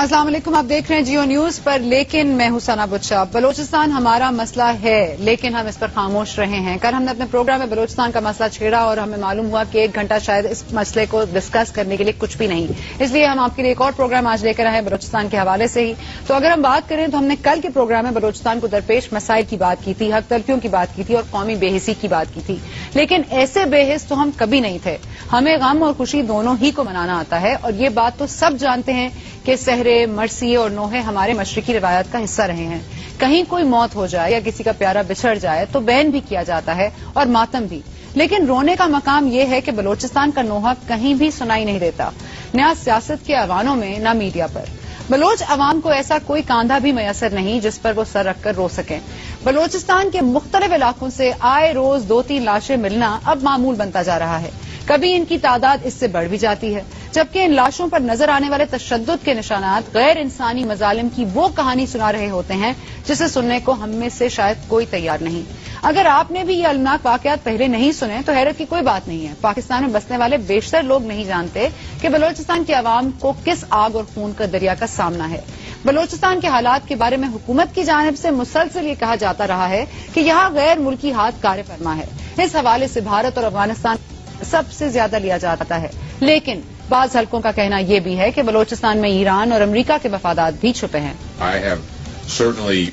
السلام علیکم، آپ دیکھ رہے ہیں جیو نیوز پر. لیکن میں ہوں ثنا بچہ. بلوچستان ہمارا مسئلہ ہے لیکن ہم اس پر خاموش رہے ہیں. کل ہم نے اپنے پروگرام میں بلوچستان کا مسئلہ چھیڑا اور ہمیں معلوم ہوا کہ 1 گھنٹہ شاید اس مسئلے کو ڈسکس کرنے کے لیے کچھ بھی نہیں. اس لیے ہم آپ کے لیے ایک اور پروگرام آج لے کر آئے بلوچستان کے حوالے سے ہی. تو اگر ہم بات کریں تو ہم نے کل کے پروگرام میں بلوچستان کو درپیش مسائل کی بات کی تھی، حق تلفیوں کی بات کی تھی اور قومی بے حسی کی بات کی تھی. لیکن ایسے بے حس تو ہم کبھی نہیں تھے. ہمیں غم اور خوشی دونوں ہی کو منانا آتا ہے اور یہ بات تو سب جانتے ہیں کہ سحرے، مرثیے اور نوحے ہمارے مشرقی روایات کا حصہ رہے ہیں. کہیں کوئی موت ہو جائے یا کسی کا پیارا بچھڑ جائے تو بین بھی کیا جاتا ہے اور ماتم بھی. لیکن رونے کا مقام یہ ہے کہ بلوچستان کا نوحہ کہیں بھی سنائی نہیں دیتا، نہ سیاست کے ایوانوں میں نہ میڈیا پر. بلوچ عوام کو ایسا کوئی کاندھا بھی میسر نہیں جس پر وہ سر رکھ کر رو سکیں. بلوچستان کے مختلف علاقوں سے آئے روز 2-3 لاشیں ملنا اب معمول بنتا جا رہا ہے. کبھی ان کی تعداد اس سے بڑھ بھی جاتی ہے، جبکہ ان لاشوں پر نظر آنے والے تشدد کے نشانات غیر انسانی مظالم کی وہ کہانی سنا رہے ہوتے ہیں جسے سننے کو ہم میں سے شاید کوئی تیار نہیں. اگر آپ نے بھی یہ المناک واقعات پہلے نہیں سنے تو حیرت کی کوئی بات نہیں ہے. پاکستان میں بسنے والے بیشتر لوگ نہیں جانتے کہ بلوچستان کی عوام کو کس آگ اور خون کا دریا کا سامنا ہے. بلوچستان کے حالات کے بارے میں حکومت کی جانب سے مسلسل یہ کہا جاتا رہا ہے کہ یہاں غیر ملکی ہاتھ کار فرما ہے. اس حوالے سے بھارت اور افغانستان سب سے زیادہ لیا جاتا ہے. لیکن بعض حلقوں کا کہنا یہ بھی ہے کہ بلوچستان میں ایران اور امریکہ کے مفادات بھی چھپے ہیں. I have certainly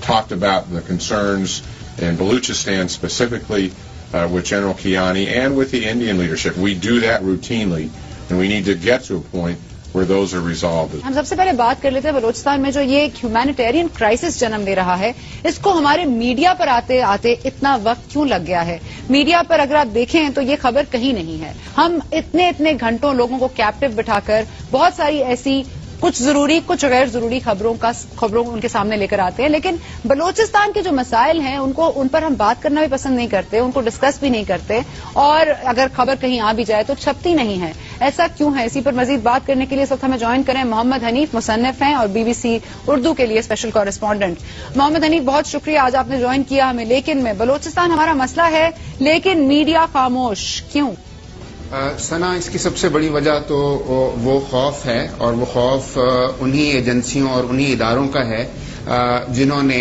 talked about the concerns in Balochistan specifically with General Kiani and with the Indian leadership. We do that routinely and we need to get to a point where those are resolved. ہم سب سے پہلے بات کر لیتے ہیں بلوچستان میں جو یہ ایک ہیومینیٹیرین کرائسس جنم لے رہا ہے، اس کو ہمارے میڈیا پر آتے آتے اتنا وقت کیوں لگ گیا ہے؟ میڈیا پر اگر آپ دیکھیں تو یہ خبر کہیں نہیں ہے. ہم اتنے گھنٹوں لوگوں کو کیپٹو بٹھا کر بہت ساری ایسی کچھ ضروری کچھ غیر ضروری خبروں ان کے سامنے لے کر آتے ہیں، لیکن بلوچستان کے جو مسائل ہیں ان پر ہم بات کرنا بھی پسند نہیں کرتے، ان کو ڈسکس بھی نہیں کرتے، اور اگر خبر کہیں آ بھی جائے تو چھپتی نہیں ہے. ایسا کیوں ہے؟ اسی پر مزید بات کرنے کے لیے اس وقت ہمیں جوائن کریں محمد حنیف، مصنف ہیں اور BBC اردو کے لیے اسپیشل کورسپونڈنٹ. محمد حنیف، بہت شکریہ آج آپ نے جوائن کیا ہمیں. لیکن میں بلوچستان ہمارا مسئلہ ہے لیکن میڈیا خاموش کیوں؟ ثنا، اس کی سب سے بڑی وجہ تو وہ خوف ہے، اور وہ خوف انہی ایجنسیوں اور انہی اداروں کا ہے جنہوں نے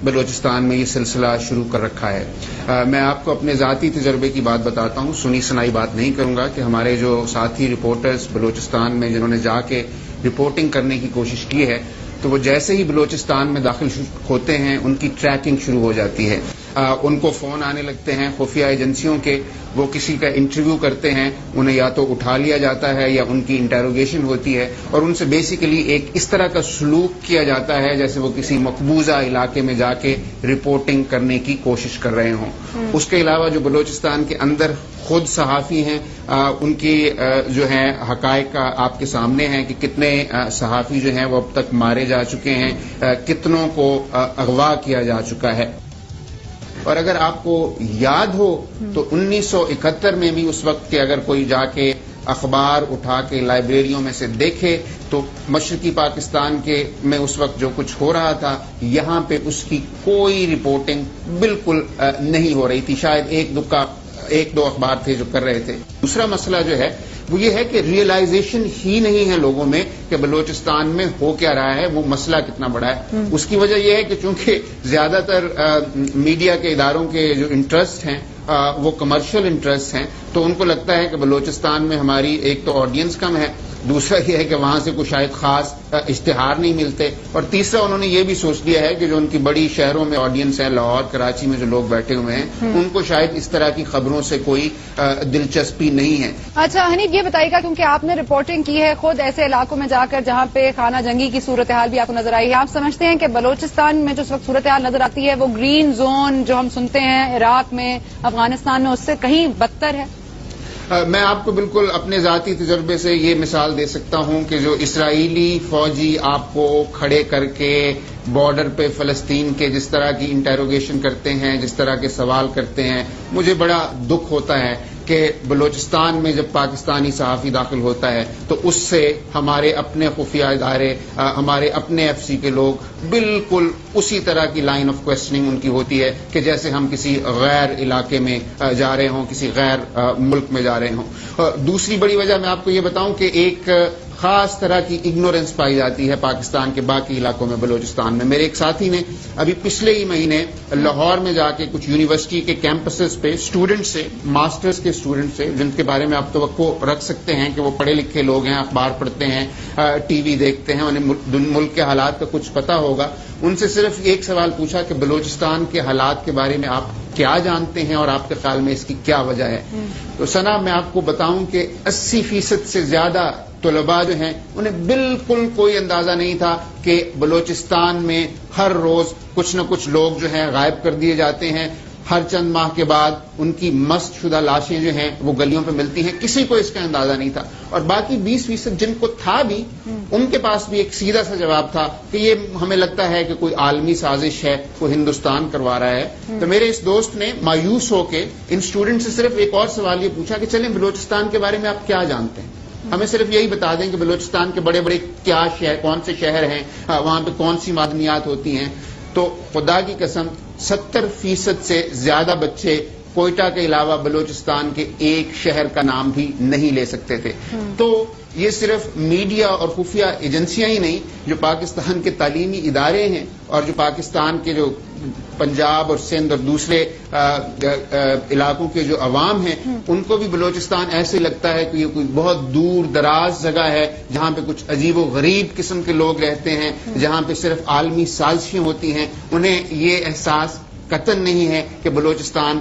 بلوچستان میں یہ سلسلہ شروع کر رکھا ہے. میں آپ کو اپنے ذاتی تجربے کی بات بتاتا ہوں، سنی سنائی بات نہیں کروں گا، کہ ہمارے جو ساتھی رپورٹرز بلوچستان میں جنہوں نے جا کے رپورٹنگ کرنے کی کوشش کی ہے، تو وہ جیسے ہی بلوچستان میں داخل ہوتے ہیں ان کی ٹریکنگ شروع ہو جاتی ہے. ان کو فون آنے لگتے ہیں خفیہ ایجنسیوں کے، وہ کسی کا انٹرویو کرتے ہیں، انہیں یا تو اٹھا لیا جاتا ہے یا ان کی انٹروگیشن ہوتی ہے، اور ان سے بیسیکلی ایک اس طرح کا سلوک کیا جاتا ہے جیسے وہ کسی مقبوضہ علاقے میں جا کے رپورٹنگ کرنے کی کوشش کر رہے ہوں. اس کے علاوہ جو بلوچستان کے اندر خود صحافی ہیں، ان کی جو ہیں حقائق آپ کے سامنے ہیں کہ کتنے صحافی جو ہیں وہ اب تک مارے جا چکے ہیں، کتنوں کو اغوا کیا جا چکا ہے. اور اگر آپ کو یاد ہو تو 1971 میں بھی اس وقت کے اگر کوئی جا کے اخبار اٹھا کے لائبریریوں میں سے دیکھے تو مشرقی پاکستان کے میں اس وقت جو کچھ ہو رہا تھا یہاں پہ اس کی کوئی رپورٹنگ بالکل نہیں ہو رہی تھی. شاید ایک دو اخبار تھے جو کر رہے تھے. دوسرا مسئلہ جو ہے وہ یہ ہے کہ ریئلائزیشن ہی نہیں ہے لوگوں میں کہ بلوچستان میں ہو کیا رہا ہے، وہ مسئلہ کتنا بڑا ہے. اس کی وجہ یہ ہے کہ چونکہ زیادہ تر میڈیا کے اداروں کے جو انٹرسٹ ہیں وہ کمرشل انٹرسٹ ہیں، تو ان کو لگتا ہے کہ بلوچستان میں ہماری ایک تو آڈینس کم ہے، دوسرا یہ ہے کہ وہاں سے کوئی شاید خاص اشتہار نہیں ملتے، اور تیسرا انہوں نے یہ بھی سوچ لیا ہے کہ جو ان کی بڑی شہروں میں آڈینس ہے، لاہور کراچی میں جو لوگ بیٹھے ہوئے ہیں ان کو شاید اس طرح کی خبروں سے کوئی دلچسپی نہیں ہے. اچھا حنیف، یہ بتائیے گا کیونکہ آپ نے رپورٹنگ کی ہے خود ایسے علاقوں میں جا کر جہاں پہ خانہ جنگی کی صورتحال بھی آپ کو نظر آئی ہے، آپ سمجھتے ہیں کہ بلوچستان میں جو اس وقت صورتحال نظر آتی ہے وہ گرین زون جو ہم سنتے ہیں عراق میں، افغانستان میں، اس سے کہیں بدتر ہے؟ میں آپ کو بالکل اپنے ذاتی تجربے سے یہ مثال دے سکتا ہوں کہ جو اسرائیلی فوجی آپ کو کھڑے کر کے بارڈر پہ فلسطین کے جس طرح کی انٹروگیشن کرتے ہیں، جس طرح کے سوال کرتے ہیں، مجھے بڑا دکھ ہوتا ہے کہ بلوچستان میں جب پاکستانی صحافی داخل ہوتا ہے تو اس سے ہمارے اپنے خفیہ ادارے، ہمارے اپنے FCC کے لوگ بالکل اسی طرح کی لائن آف کوسچننگ ان کی ہوتی ہے کہ جیسے ہم کسی غیر علاقے میں جا رہے ہوں، کسی غیر ملک میں جا رہے ہوں. دوسری بڑی وجہ میں آپ کو یہ بتاؤں کہ ایک خاص طرح کی اگنورنس پائی جاتی ہے پاکستان کے باقی علاقوں میں بلوچستان میں. میرے ایک ساتھی نے ابھی پچھلے ہی مہینے لاہور میں جا کے کچھ یونیورسٹی کے کیمپسز پہ اسٹوڈنٹ سے, ماسٹرز کے اسٹوڈنٹ سے, جن کے بارے میں آپ توقع رکھ سکتے ہیں کہ وہ پڑھے لکھے لوگ ہیں, اخبار پڑھتے ہیں, ٹی وی دیکھتے ہیں, انہیں ملک کے حالات کا کچھ پتا ہوگا, ان سے صرف ایک سوال پوچھا کہ بلوچستان کے حالات کے بارے میں آپ کیا جانتے ہیں اور آپ کے خیال میں اس کی کیا وجہ ہے. تو ثنا, میں آپ کو بتاؤں کہ 80% سے زیادہ طلباء جو ہیں انہیں بالکل کوئی اندازہ نہیں تھا کہ بلوچستان میں ہر روز کچھ نہ کچھ لوگ جو ہیں غائب کر دیے جاتے ہیں. ہر چند ماہ کے بعد ان کی مست شدہ لاشیں جو ہیں وہ گلیوں پہ ملتی ہیں. کسی کو اس کا اندازہ نہیں تھا. اور باقی 20% جن کو تھا بھی, ان کے پاس بھی ایک سیدھا سا جواب تھا کہ یہ ہمیں لگتا ہے کہ کوئی عالمی سازش ہے, وہ ہندوستان کروا رہا ہے. تو میرے اس دوست نے مایوس ہو کے ان اسٹوڈنٹ سے صرف ایک اور سوال یہ پوچھا کہ چلیں بلوچستان کے بارے میں آپ کیا جانتے ہیں, ہمیں صرف یہی بتا دیں کہ بلوچستان کے بڑے بڑے کیا شہر, کون سے شہر ہیں, وہاں پہ کون سی معدنیات ہوتی ہیں. تو خدا کی قسم 70% سے زیادہ بچے کوئٹہ کے علاوہ بلوچستان کے ایک شہر کا نام بھی نہیں لے سکتے تھے. تو یہ صرف میڈیا اور خفیہ ایجنسیاں ہی نہیں, جو پاکستان کے تعلیمی ادارے ہیں اور جو پاکستان کے جو پنجاب اور سندھ اور دوسرے علاقوں کے جو عوام ہیں, ان کو بھی بلوچستان ایسے لگتا ہے کہ یہ کوئی بہت دور دراز جگہ ہے جہاں پہ کچھ عجیب و غریب قسم کے لوگ رہتے ہیں, جہاں پہ صرف عالمی سازشیں ہوتی ہیں. انہیں یہ احساس قطعاً نہیں ہے کہ بلوچستان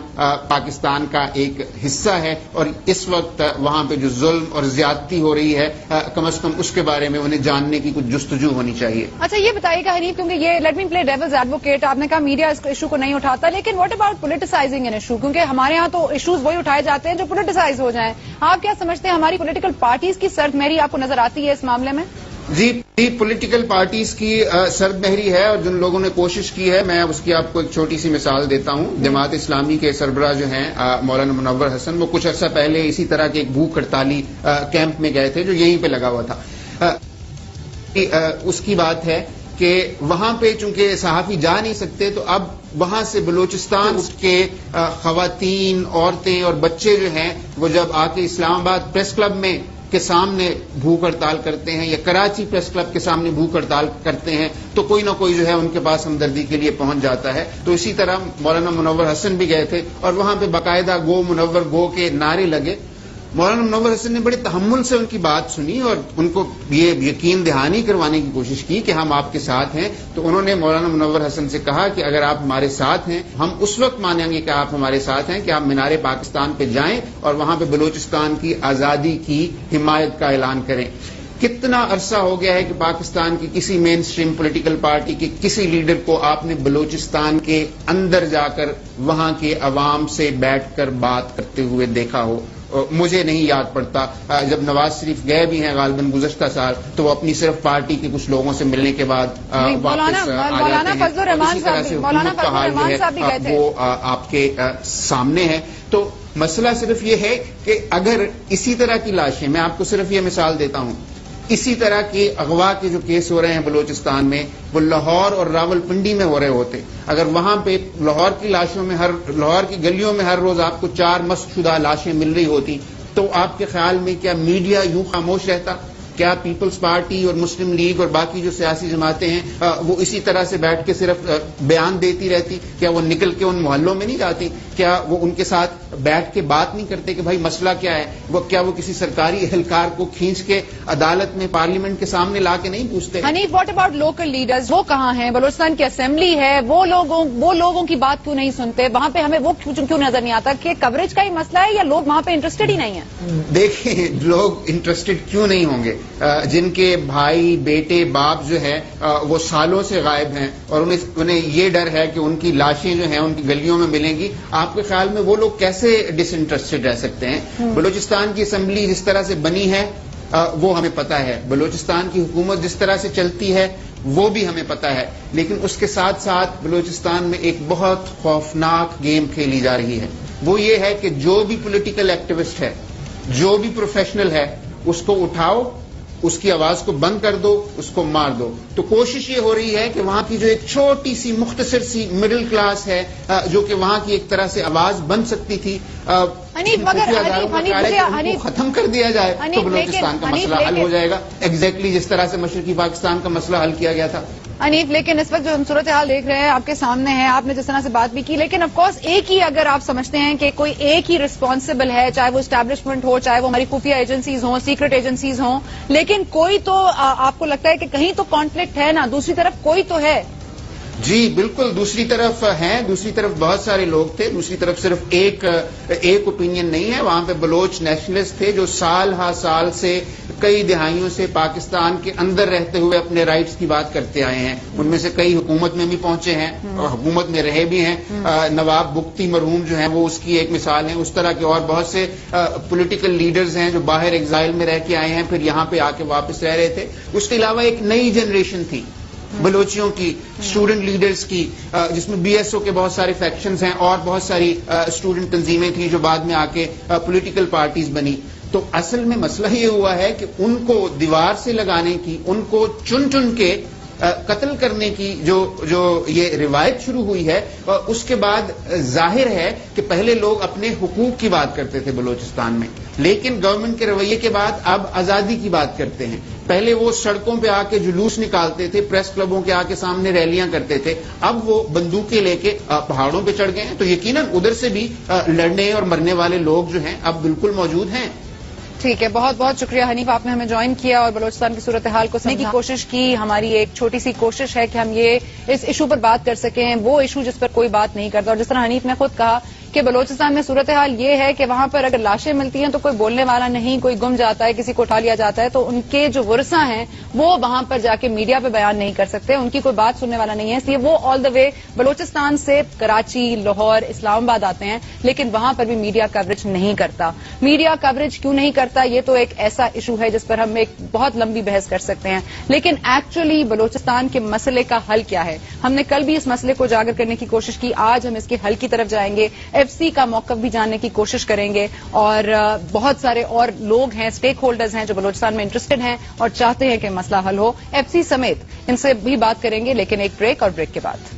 پاکستان کا ایک حصہ ہے, اور اس وقت وہاں پہ جو ظلم اور زیادتی ہو رہی ہے کم از کم اس کے بارے میں انہیں جاننے کی کچھ جستجو ہونی چاہیے. اچھا یہ بتائیے گا حنیف, کیونکہ یہ لیٹ می پلے ڈیولز ایڈوکیٹ, آپ نے کہا میڈیا اس ایشو کو نہیں اٹھاتا, لیکن واٹ اباؤٹ پولیٹیسائزنگ این ایشو, کیونکہ ہمارے ہاں تو ایشوز وہی اٹھائے جاتے ہیں جو پولیٹیسائز ہو جائیں. آپ کیا سمجھتے ہیں, ہماری پولیٹیکل پارٹیز کی سرد مہری آپ کو نظر آتی ہے اس معاملے میں؟ جی, پولیٹیکل پارٹیز کی سرد مہری ہے, اور جن لوگوں نے کوشش کی ہے, میں اس کی آپ کو ایک چھوٹی سی مثال دیتا ہوں. جماعت اسلامی کے سربراہ جو ہیں مولانا منور حسن, وہ کچھ عرصہ پہلے اسی طرح کے ایک بھوک ہڑتالی کیمپ میں گئے تھے جو یہیں پہ لگا ہوا تھا. اس کی بات ہے کہ وہاں پہ چونکہ صحافی جا نہیں سکتے, تو اب وہاں سے بلوچستان کے خواتین, عورتیں اور بچے جو ہیں وہ جب آ کے اسلام آباد پریس کلب میں کے سامنے بھوک ہڑتال کرتے ہیں, یا کراچی پریس کلب کے سامنے بھوک ہڑتال کرتے ہیں, تو کوئی نہ کوئی جو ہے ان کے پاس ہمدردی کے لیے پہنچ جاتا ہے. تو اسی طرح مولانا منور حسن بھی گئے تھے, اور وہاں پہ باقاعدہ گو منور گو کے نعرے لگے. مولانا منور حسن نے بڑے تحمل سے ان کی بات سنی اور ان کو یہ یقین دہانی کروانے کی کوشش کی کہ ہم آپ کے ساتھ ہیں. تو انہوں نے مولانا منور حسن سے کہا کہ اگر آپ ہمارے ساتھ ہیں, ہم اس وقت مانیں گے کہ آپ ہمارے ساتھ ہیں کہ آپ مینار پاکستان پہ جائیں اور وہاں پہ بلوچستان کی آزادی کی حمایت کا اعلان کریں. کتنا عرصہ ہو گیا ہے کہ پاکستان کی کسی مین اسٹریم پولیٹیکل پارٹی کے کسی لیڈر کو آپ نے بلوچستان کے اندر جا کر وہاں کے عوام سے بیٹھ کر بات کرتے ہوئے دیکھا ہو؟ مجھے نہیں یاد پڑتا. جب نواز شریف گئے بھی ہیں غالباً گزشتہ سال, تو وہ اپنی صرف پارٹی کے کچھ لوگوں سے ملنے کے بعد واپس آ جاتے ہیں. وہ آپ کے سامنے ہے. تو مسئلہ صرف یہ ہے کہ اگر اسی طرح کی لاشیں, میں آپ کو صرف یہ مثال دیتا ہوں, اسی طرح کے اغوا کے جو کیس ہو رہے ہیں بلوچستان میں, وہ لاہور اور راول پنڈی میں ہو رہے ہوتے, اگر وہاں پہ لاہور کی لاشوں میں, لاہور کی گلیوں میں ہر روز آپ کو 4 مست شدہ لاشیں مل رہی ہوتی, تو آپ کے خیال میں کیا میڈیا یوں خاموش رہتا؟ کیا پیپلز پارٹی اور مسلم لیگ اور باقی جو سیاسی جماعتیں ہیں وہ اسی طرح سے بیٹھ کے صرف بیان دیتی رہتی؟ کیا وہ نکل کے ان محلوں میں نہیں جاتی؟ کیا وہ ان کے ساتھ بیٹھ کے بات نہیں کرتے کہ بھائی مسئلہ کیا ہے؟ کیا وہ کسی سرکاری اہلکار کو کھینچ کے عدالت میں پارلیمنٹ کے سامنے لا کے نہیں پوچھتے؟ Hanif, what about local leaders, وہ کہاں ہیں؟ بلوچستان کی اسمبلی ہے, وہ لوگوں کی بات کیوں نہیں سنتے؟ وہاں پہ ہمیں وہ کیوں نظر نہیں آتا کہ کوریج کا ہی مسئلہ ہے, یا لوگ وہاں پہ انٹرسٹڈ ہی نہیں ہیں؟ دیکھیں, لوگ انٹرسٹڈ کیوں نہیں ہوں گے؟ جن کے بھائی, بیٹے, باپ جو ہے وہ سالوں سے غائب ہیں, اور انہیں یہ ڈر ہے کہ ان کی لاشیں جو ہیں ان کی گلیوں میں ملیں گی. آپ کے خیال میں وہ لوگ کیسے ڈس انٹرسٹڈ رہ سکتے ہیں؟ بلوچستان کی اسمبلی جس طرح سے بنی ہے وہ ہمیں پتا ہے, بلوچستان کی حکومت جس طرح سے چلتی ہے وہ بھی ہمیں پتا ہے, لیکن اس کے ساتھ ساتھ بلوچستان میں ایک بہت خوفناک گیم کھیلی جا رہی ہے. وہ یہ ہے کہ جو بھی پولیٹیکل ایکٹیوسٹ ہے, جو بھی پروفیشنل ہے, اس کو اٹھاؤ, اس کی آواز کو بند کر دو, اس کو مار دو. تو کوشش یہ ہو رہی ہے کہ وہاں کی جو ایک چھوٹی سی مختصر سی مڈل کلاس ہے جو کہ وہاں کی ایک طرح سے آواز بن سکتی تھی, ختم کر دیا جائے تو بلوچستان کا مسئلہ حل ہو جائے گا, ایگزیکٹلی جس طرح سے مشرقی پاکستان کا مسئلہ حل کیا گیا تھا. حنیف, لیکن اس وقت جو ہم صورتحال دیکھ رہے ہیں آپ کے سامنے ہے, آپ نے جس طرح سے بات بھی کی, لیکن آف کورس ایک ہی اگر آپ سمجھتے ہیں کہ کوئی ایک ہی رسپانسبل ہے, چاہے وہ اسٹیبلشمنٹ ہو, چاہے وہ ہماری خفیہ ایجنسیز ہوں, سیکرٹ ایجنسیز ہوں, لیکن کوئی تو آپ کو لگتا ہے کہ کہیں تو کانفلکٹ ہے نا, دوسری طرف کوئی تو ہے. جی بالکل, دوسری طرف ہیں, دوسری طرف بہت سارے لوگ تھے, دوسری طرف صرف ایک اوپینین نہیں ہے. وہاں پہ بلوچ نیشنلسٹ تھے جو سال ہا سال سے کئی دہائیوں سے پاکستان کے اندر رہتے ہوئے اپنے رائٹس کی بات کرتے آئے ہیں. ان میں سے کئی حکومت میں بھی پہنچے ہیں اور حکومت میں رہے بھی ہیں. نواب بگٹی مرحوم جو ہیں وہ اس کی ایک مثال ہیں. اس طرح کے اور بہت سے پولیٹیکل لیڈرز ہیں جو باہر ایگزائل میں رہ کے آئے ہیں, پھر یہاں پہ آ کے واپس رہ رہے تھے. اس کے علاوہ ایک نئی جنریشن تھی بلوچیوں کی, اسٹوڈنٹ لیڈرز کی, جس میں بی ایس او کے بہت سارے فیکشنز ہیں اور بہت ساری اسٹوڈنٹ تنظیمیں تھیں جو بعد میں آ کے پولیٹیکل پارٹیز بنی. تو اصل میں مسئلہ یہ ہوا ہے کہ ان کو دیوار سے لگانے کی, ان کو چن چن کے قتل کرنے کی جو یہ روایت شروع ہوئی ہے, اس کے بعد ظاہر ہے کہ پہلے لوگ اپنے حقوق کی بات کرتے تھے بلوچستان میں, لیکن گورنمنٹ کے رویے کے بعد اب آزادی کی بات کرتے ہیں. پہلے وہ سڑکوں پہ آ کے جلوس نکالتے تھے, پریس کلبوں کے آ کے سامنے ریلیاں کرتے تھے, اب وہ بندوقیں لے کے پہاڑوں پہ چڑھ گئے ہیں. تو یقیناً ادھر سے بھی لڑنے اور مرنے والے لوگ جو ہیں اب بالکل موجود ہیں. ٹھیک ہے, بہت بہت شکریہ حنیف, آپ نے ہمیں جوائن کیا اور بلوچستان کی صورتحال کو سمجھنے کی کوشش کی. ہماری ایک چھوٹی سی کوشش ہے کہ ہم یہ اس ایشو پر بات کر سکیں, وہ ایشو جس پر کوئی بات نہیں کرتا. اور جس طرح حنیف نے خود کہا کہ بلوچستان میں صورتحال یہ ہے کہ وہاں پر اگر لاشیں ملتی ہیں تو کوئی بولنے والا نہیں, کوئی گم جاتا ہے, کسی کو اٹھا لیا جاتا ہے, تو ان کے جو ورثاء ہیں وہ وہاں پر جا کے میڈیا پہ بیان نہیں کر سکتے, ان کی کوئی بات سننے والا نہیں ہے, اس لیے وہ آل دا وے بلوچستان سے کراچی, لاہور, اسلام آباد آتے ہیں, لیکن وہاں پر بھی میڈیا کوریج نہیں کرتا. میڈیا کوریج کیوں نہیں کرتا, یہ تو ایک ایسا ایشو ہے جس پر ہم ایک بہت لمبی بحث کر سکتے ہیں, لیکن ایکچولی بلوچستان کے مسئلے کا حل کیا ہے. ہم نے کل بھی اس مسئلے کو اجاگر کرنے کی کوشش کی, آج ہم اس کے حل کی طرف جائیں گے, ایف سی کا موقف بھی جاننے کی کوشش کریں گے, اور بہت سارے اور لوگ ہیں, اسٹیک ہولڈرز ہیں جو بلوچستان میں انٹرسٹڈ ہیں اور چاہتے ہیں کہ مسئلہ حل ہو, ایف سی سمیت ان سے بھی بات کریں گے, لیکن ایک بریک اور بریک کے بعد